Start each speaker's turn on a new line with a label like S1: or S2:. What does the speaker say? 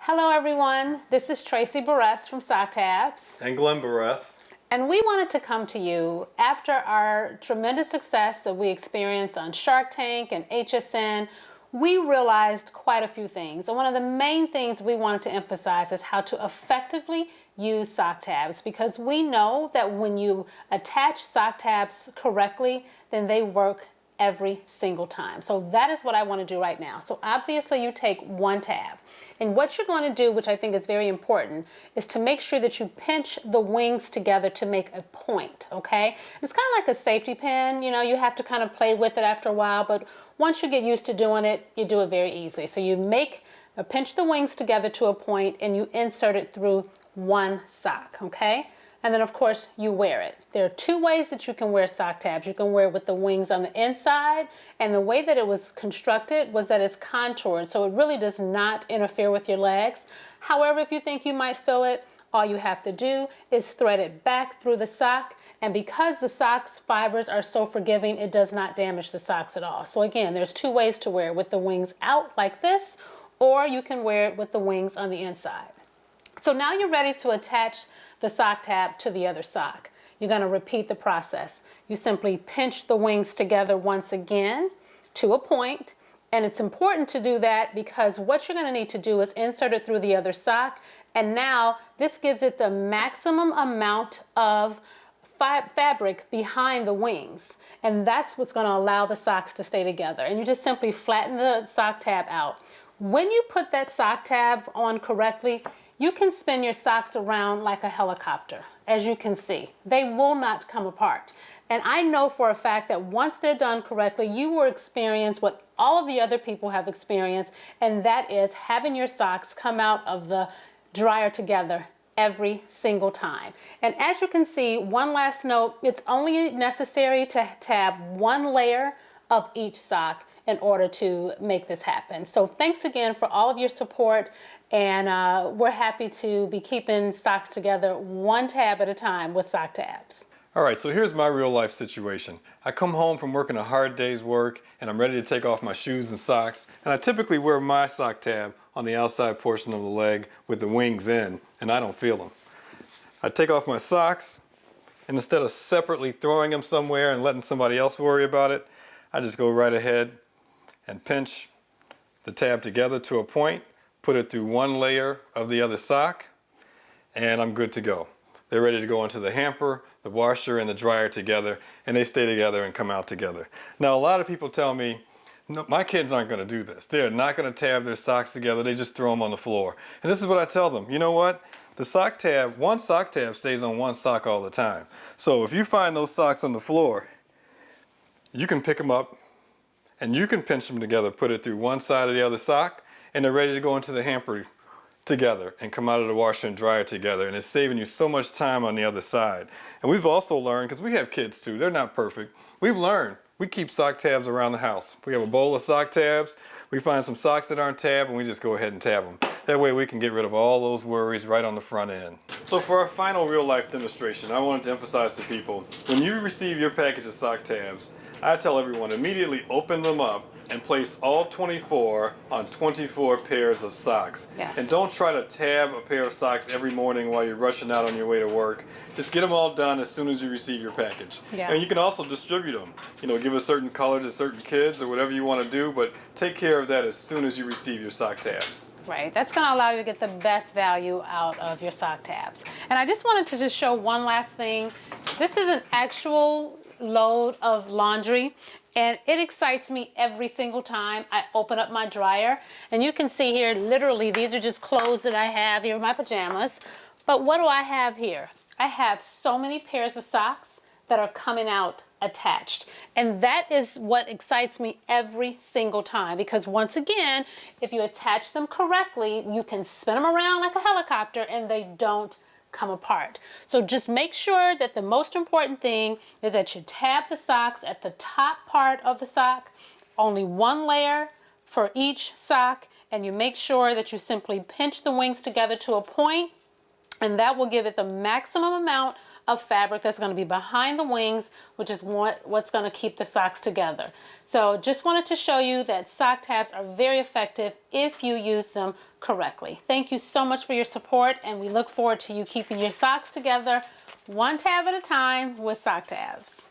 S1: Hello everyone, this is Tracy Barres from Sock Tabs.
S2: And Glenn Barres.
S1: And we wanted to come to you after our tremendous success that we experienced on Shark Tank and HSN. We realized quite a few things. And one of the main things we wanted to emphasize is how to effectively use sock tabs, because we know that when you attach sock tabs correctly, then they work every single time. So that is what I want to do right now. So obviously you take one tab. And what you're going to do, which I think is very important, is to make sure that you pinch the wings together to make a point, okay? It's kind of like a safety pin. You know, you have to kind of play with it after a while, but once you get used to doing it, you do it very easily. So you pinch the wings together to a point and you insert it through one sock, okay? And then, of course, you wear it. There are two ways that you can wear sock tabs. You can wear it with the wings on the inside, and the way that it was constructed was that it's contoured, so it really does not interfere with your legs. However, if you think you might feel it, all you have to do is thread it back through the sock, and because the sock's fibers are so forgiving, it does not damage the socks at all. So again, there's two ways to wear it, with the wings out like this, or you can wear it with the wings on the inside. So now you're ready to attach the sock tab to the other sock. You're going to repeat the process. You simply pinch the wings together once again to a point, and it's important to do that because what you're going to need to do is insert it through the other sock, and now this gives it the maximum amount of fabric behind the wings, and that's what's going to allow the socks to stay together. And you just simply flatten the sock tab out. When you put that sock tab on correctly, you can spin your socks around like a helicopter. As you can see, they will not come apart. And I know for a fact that once they're done correctly, you will experience what all of the other people have experienced, and that is having your socks come out of the dryer together every single time. And as you can see, one last note, it's only necessary to tab one layer of each sock in order to make this happen. So thanks again for all of your support, and we're happy to be keeping socks together one tab at a time with Sock Tabs.
S2: All right, so here's my real life situation. I come home from working a hard day's work and I'm ready to take off my shoes and socks, and I typically wear my sock tab on the outside portion of the leg with the wings in, and I don't feel them. I take off my socks, and instead of separately throwing them somewhere and letting somebody else worry about it, I just go right ahead and pinch the tab together to a point, put it through one layer of the other sock, and I'm good to go. They're ready to go into the hamper, the washer, and the dryer together, and they stay together and come out together. Now, a lot of people tell me, no, my kids aren't going to do this. They're not going to tab their socks together. They just throw them on the floor. And this is what I tell them. You know what? The sock tab, one sock tab stays on one sock all the time. So if you find those socks on the floor, you can pick them up and you can pinch them together, put it through one side of the other sock, and they're ready to go into the hamper together and come out of the washer and dryer together, and it's saving you so much time on the other side. And we've also learned, because we have kids too, they're not perfect, we've learned we keep sock tabs around the house. We have a bowl of sock tabs, we find some socks that aren't tabbed, and we just go ahead and tab them. That way we can get rid of all those worries right on the front end. So for our final real life demonstration, I wanted to emphasize to people, when you receive your package of sock tabs, I tell everyone immediately open them up and place all 24 on 24 pairs of socks.
S1: Yes.
S2: And don't try to tab a pair of socks every morning while you're rushing out on your way to work. Just get them all done as soon as you receive your package.
S1: Yeah.
S2: And you can also distribute them. You know, give a certain color to certain kids or whatever you want to do, but take care of that as soon as you receive your sock tabs.
S1: Right, that's going to allow you to get the best value out of your sock tabs. And I just wanted to just show one last thing. This is an actual load of laundry, and it excites me every single time I open up my dryer. And you can see here, literally, these are just clothes that I have here, my pajamas. But what do I have here? I have so many pairs of socks that are coming out attached. And that is what excites me every single time, because once again, if you attach them correctly, you can spin them around like a helicopter and they don't come apart. So just make sure that the most important thing is that you tab the socks at the top part of the sock, only one layer for each sock, and you make sure that you simply pinch the wings together to a point, and that will give it the maximum amount of fabric that's going to be behind the wings, which is what's going to keep the socks together. So just wanted to show you that sock tabs are very effective if you use them correctly. Thank you so much for your support, and we look forward to you keeping your socks together one tab at a time with sock tabs.